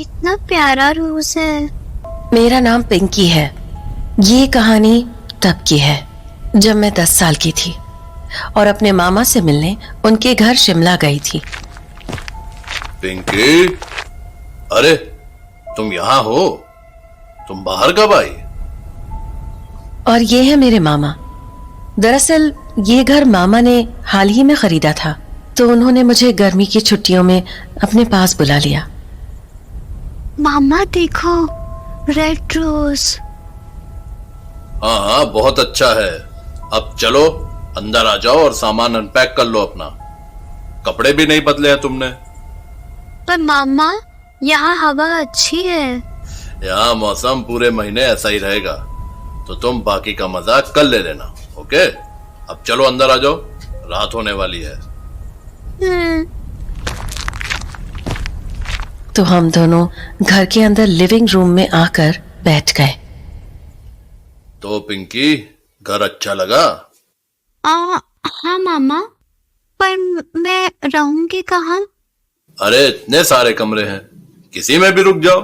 कितना प्यारा रोज है। मेरा नाम पिंकी है। ये कहानी तब की है जब मैं 10 साल की थी और अपने मामा से मिलने उनके घर शिमला गई थी। पिंकी, अरे तुम यहाँ हो? तुम बाहर कब आई? और ये है मेरे मामा। दरअसल ये घर मामा ने हाल ही में खरीदा था, तो उन्होंने मुझे गर्मी की छुट्टियों में अपने पास बुला लिया। मामा देखो, रेड रोज। हाँ हाँ, बहुत अच्छा है। अब चलो अंदर आ जाओ और सामान अनपैक कर लो अपना। कपड़े भी नहीं बदले हैं तुमने। पर मामा, यहाँ हवा अच्छी है। यहाँ मौसम पूरे महीने ऐसा ही रहेगा, तो तुम बाकी का मजा कल ले लेना। ओके, अब चलो अंदर आ जाओ, रात होने वाली है। तो हम दोनों घर के अंदर लिविंग रूम में आकर बैठ गए। तो पिंकी, घर अच्छा लगा? हाँ मामा, पर मैं रहूंगी कहाँ? अरे इतने सारे कमरे हैं, किसी में भी रुक जाओ।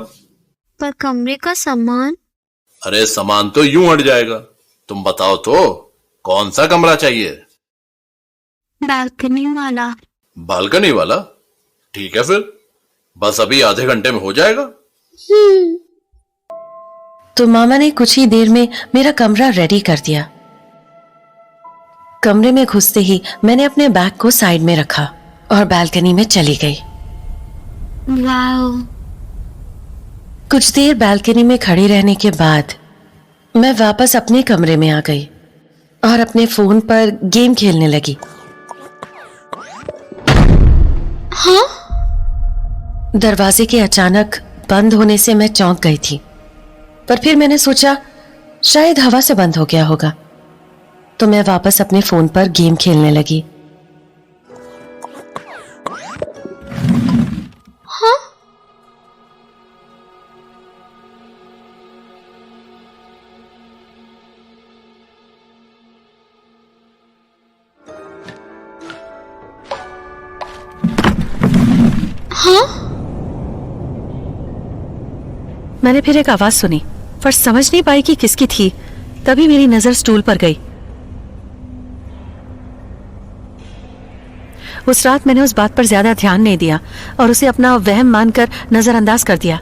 पर कमरे का सामान? अरे सामान तो यूं हट जाएगा। तुम बताओ तो, कौन सा कमरा चाहिए? बालकनी वाला। बालकनी वाला? ठीक है फिर, बस अभी आधे घंटे में हो जाएगा। तो मामा ने कुछ ही देर में मेरा कमरा रेडी कर दिया। कमरे में घुसते ही मैंने अपने बैग को साइड में रखा और बालकनी में चली गई। वाओ। कुछ देर बालकनी में खड़ी रहने के बाद मैं वापस अपने कमरे में आ गई और अपने फोन पर गेम खेलने लगी। हाँ? दरवाजे के अचानक बंद होने से मैं चौंक गई थी, पर फिर मैंने सोचा शायद हवा से बंद हो गया होगा, तो मैं वापस अपने फोन पर गेम खेलने लगी। हाँ? हाँ? मैंने फिर एक आवाज सुनी, पर समझ नहीं पाई कि किसकी थी। तभी मेरी नजर स्टूल पर गई। उस रात मैंने उस बात पर ज्यादा ध्यान नहीं दिया और उसे अपना वहम मानकर नजरअंदाज कर दिया।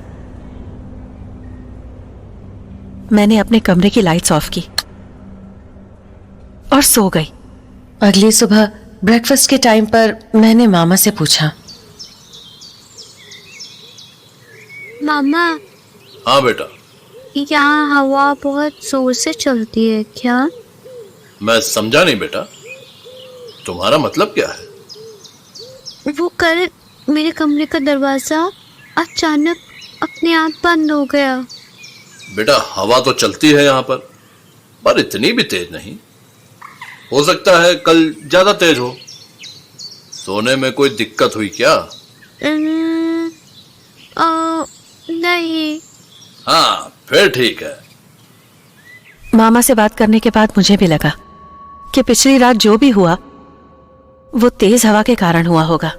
मैंने अपने कमरे की लाइट्स ऑफ की और सो गई। अगली सुबह ब्रेकफास्ट के टाइम पर मैंने मामा से पूछा, मामा, हाँ बेटा। यहाँ हवा बहुत जोर से चलती है क्या? मैं समझा नहीं बेटा, तुम्हारा मतलब क्या है? वो कल मेरे कमरे का दरवाजा अचानक अपने आप बंद हो गया। बेटा हवा तो चलती है यहाँ पर इतनी भी तेज नहीं। हो सकता है कल ज्यादा तेज हो। सोने में कोई दिक्कत हुई क्या? नहीं। हाँ फिर ठीक है। मामा से बात करने के बाद मुझे भी लगा कि पिछली रात जो भी हुआ वो तेज हवा के कारण हुआ होगा।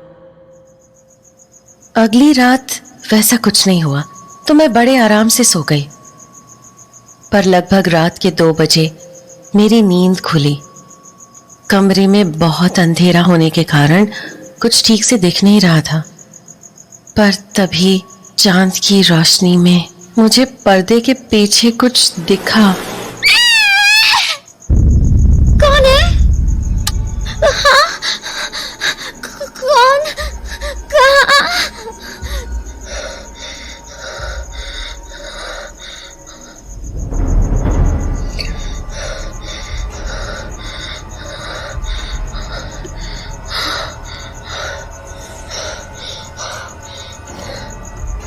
अगली रात वैसा कुछ नहीं हुआ, तो मैं बड़े आराम से सो गई। पर लगभग रात के 2 बजे मेरी नींद खुली। कमरे में बहुत अंधेरा होने के कारण कुछ ठीक से दिख नहीं रहा था, पर तभी चांद की रोशनी में मुझे पर्दे के पीछे कुछ दिखा। कौन है? हाँ? कौन? कहाँ?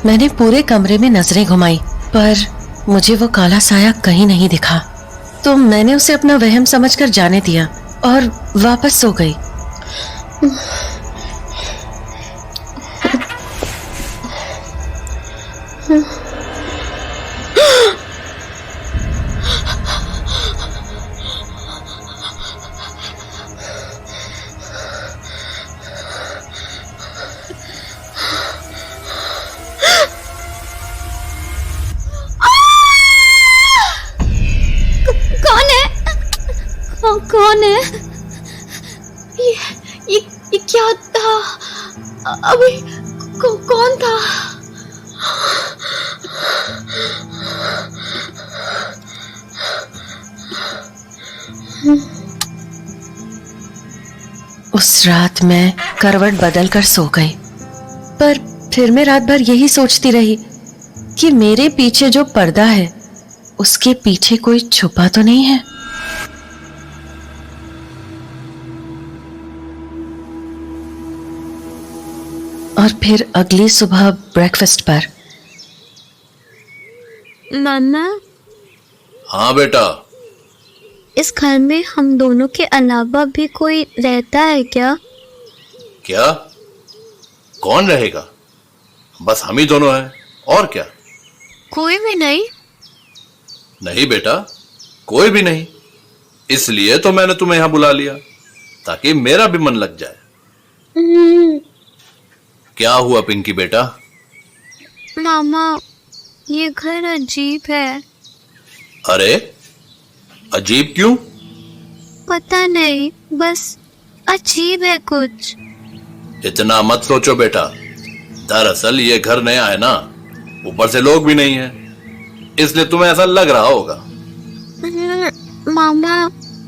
मैंने पूरे कमरे में नजरें घुमाई, पर मुझे वो काला साया कहीं नहीं दिखा। तो मैंने उसे अपना वहम समझकर जाने दिया और वापस सो गई। अभी कौन था? उस रात मैं करवट बदल कर सो गई, पर फिर मैं रात भर यही सोचती रही कि मेरे पीछे जो पर्दा है उसके पीछे कोई छुपा तो नहीं है। और फिर अगली सुबह ब्रेकफास्ट पर। मामा, हाँ बेटा। इस घर में हम दोनों के अलावा भी कोई रहता है क्या? क्या? कौन रहेगा? बस हम ही दोनों हैं, और क्या? कोई भी नहीं? नहीं बेटा, कोई भी नहीं। इसलिए तो मैंने तुम्हें यहां बुला लिया, ताकि मेरा भी मन लग जाए। क्या हुआ पिंकी बेटा? मामा, ये घर अजीब है। अरे अजीब क्यों? पता नहीं, बस अजीब है कुछ। इतना मत सोचो बेटा। दरअसल ये घर नया है ना, ऊपर से लोग भी नहीं है, इसलिए तुम्हें ऐसा लग रहा होगा। मामा,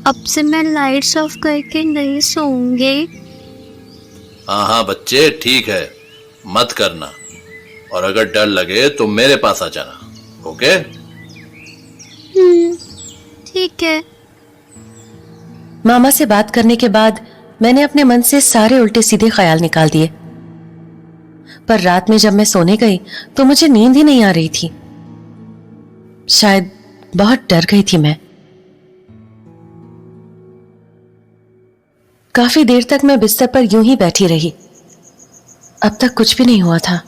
अब से मैं लाइट्स ऑफ करके नहीं सोऊंगी। हाँ हाँ बच्चे, ठीक है, मत करना। और अगर डर लगे तो मेरे पास आ जाना, ओके? ठीक है। मामा से बात करने के बाद मैंने अपने मन से सारे उल्टे सीधे ख्याल निकाल दिए, पर रात में जब मैं सोने गई तो मुझे नींद ही नहीं आ रही थी। शायद बहुत डर गई थी मैं। काफी देर तक मैं बिस्तर पर यूं ही बैठी रही। अब तक कुछ भी नहीं हुआ था,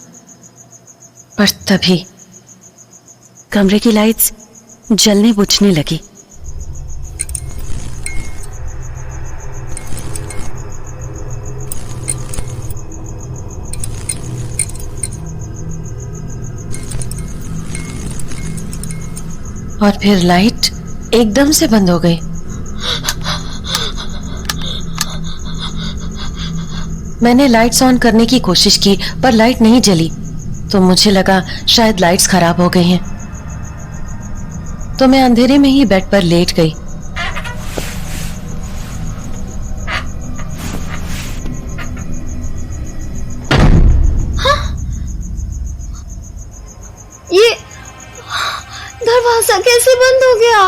पर तभी कमरे की लाइट्स जलने बुझने लगी। और फिर लाइट एकदम से बंद हो गई। मैंने लाइट्स ऑन करने की कोशिश की, पर लाइट नहीं जली, तो मुझे लगा शायद लाइट्स खराब हो गई हैं। तो मैं अंधेरे में ही बेड पर लेट गई। ये दरवाजा कैसे बंद हो गया?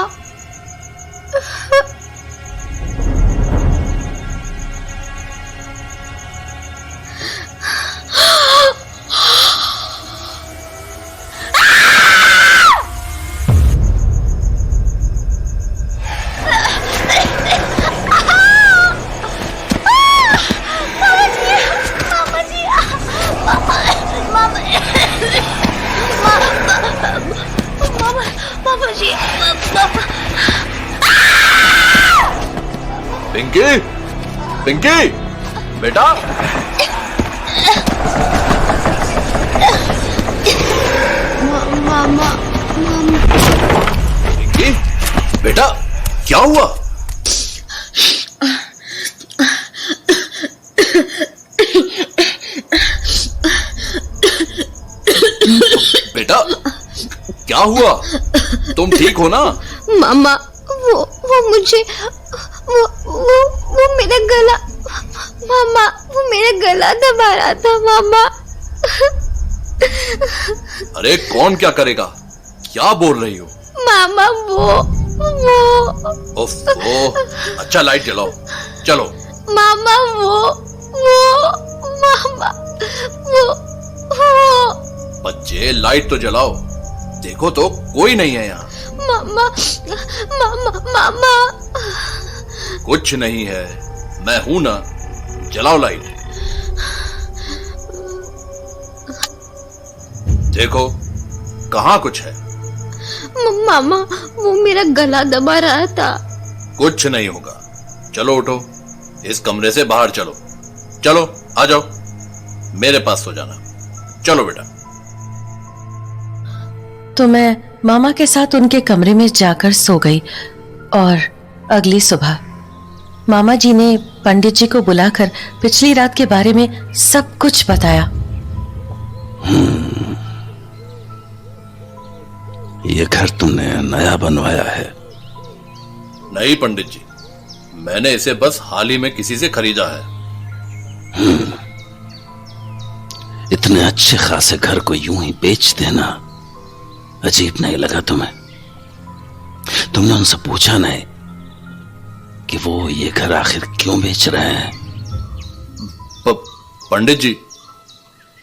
पिंकी, पिंकी बेटा। मामा, पिंकी बेटा, क्या हुआ? बेटा क्या हुआ? तुम ठीक हो ना? मामा, वो मुझे वो मेरा गला, मामा, वो मेरा गला दबा रहा था मामा। अरे कौन क्या करेगा? क्या बोल रही हो? मामा, वो ओफो, अच्छा लाइट जलाओ, चलो। मामा, मामा, वो बच्चे लाइट तो जलाओ, देखो तो कोई नहीं है यहाँ। मामा, मामा। कुछ नहीं है, मैं हूं ना, जलाओ लाइट। देखो कहाँ कुछ है। मामा, वो मेरा गला दबा रहा था। कुछ नहीं होगा, चलो उठो, इस कमरे से बाहर चलो। चलो आ जाओ, मेरे पास सो जाना। चलो बेटा। तो मैं मामा के साथ उनके कमरे में जाकर सो गई। और अगली सुबह मामा जी ने पंडित जी को बुलाकर पिछली रात के बारे में सब कुछ बताया। ये घर तुमने नया बनवाया है? नहीं पंडित जी, मैंने इसे बस हाल ही में किसी से खरीदा है। इतने अच्छे खासे घर को यूं ही बेच देना अजीब नहीं लगा तुम्हें? तुमने उनसे पूछा नहीं कि वो ये घर आखिर क्यों बेच रहे हैं? पंडित जी,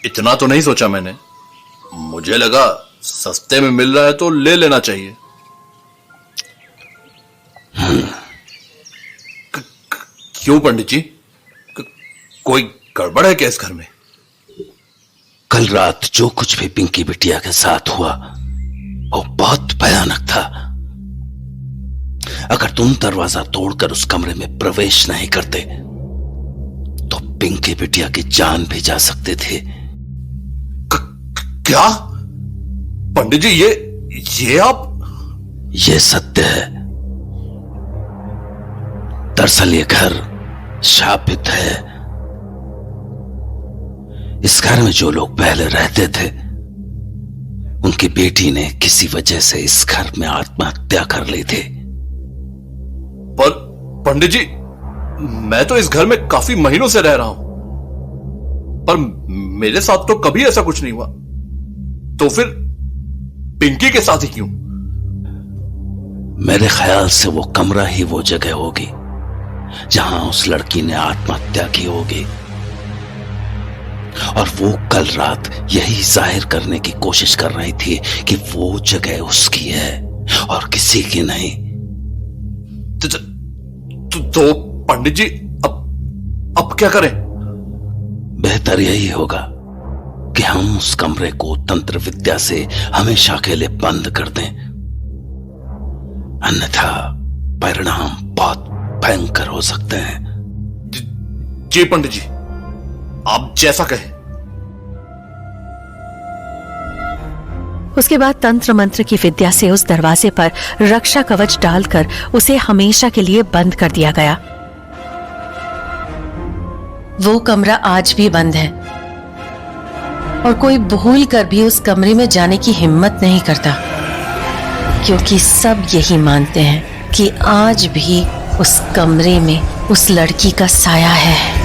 इतना तो नहीं सोचा मैंने। मुझे लगा सस्ते में मिल रहा है तो ले लेना चाहिए। क्यों पंडित जी, कोई गड़बड़ है क्या इस घर में? कल रात जो कुछ भी पिंकी बिटिया के साथ हुआ वो बहुत भयानक था। अगर तुम दरवाजा तोड़कर उस कमरे में प्रवेश नहीं करते तो पिंकी बिटिया की जान भी जा सकते थे। क्या पंडित जी, ये आप? ये सत्य है। दरअसल ये घर शापित है। इस घर में जो लोग पहले रहते थे उनकी बेटी ने किसी वजह से इस घर में आत्महत्या कर ली थी। पर पंडित जी, मैं तो इस घर में काफी महीनों से रह रहा हूं, पर मेरे साथ तो कभी ऐसा कुछ नहीं हुआ। तो फिर पिंकी के साथ ही क्यों? मेरे ख्याल से वो कमरा ही वो जगह होगी जहां उस लड़की ने आत्महत्या की होगी, और वो कल रात यही जाहिर करने की कोशिश कर रही थी कि वो जगह उसकी है और किसी की नहीं। तो पंडित जी, अब क्या करें? बेहतर यही होगा कि हम उस कमरे को तंत्र विद्या से हमेशा के लिए बंद कर दें, अन्यथा परिणाम बहुत भयंकर हो सकते हैं। जी पंडित जी, आप जैसा कहें। उसके बाद तंत्र मंत्र की विद्या से उस दरवाजे पर रक्षा कवच डालकर उसे हमेशा के लिए बंद कर दिया गया। वो कमरा आज भी बंद है और कोई भूल कर भी उस कमरे में जाने की हिम्मत नहीं करता, क्योंकि सब यही मानते हैं कि आज भी उस कमरे में उस लड़की का साया है।